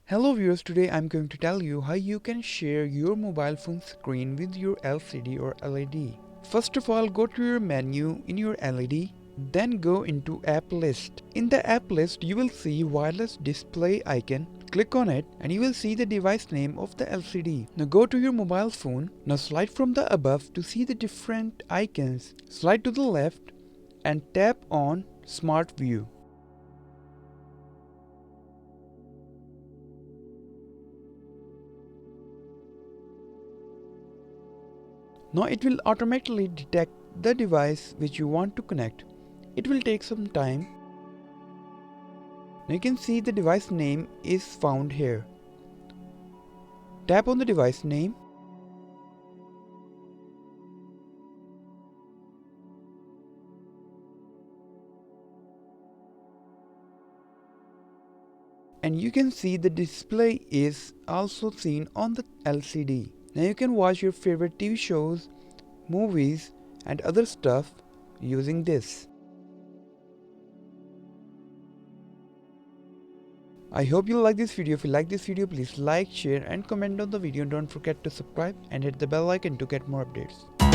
Hello viewers, today I'm going to tell you how you can share your mobile phone screen with your LCD or LED. First of all, go to your menu in your LED, then go into app list. In the app list, you will see wireless display icon. Click on it and you will see the device name of the LCD. Now go to your mobile phone. Now slide from the above to see the different icons. Slide to the left and tap on Smart View. Now it will automatically detect the device which you want to connect. It will take some time. Now you can see the device name is found here. Tap on the device name. And you can see the display is also seen on the LCD. Now you can watch your favorite TV shows, movies and other stuff using this. I hope you like this video. If you like this video, please like, share and comment on the video. Don't forget to subscribe and hit the bell icon to get more updates.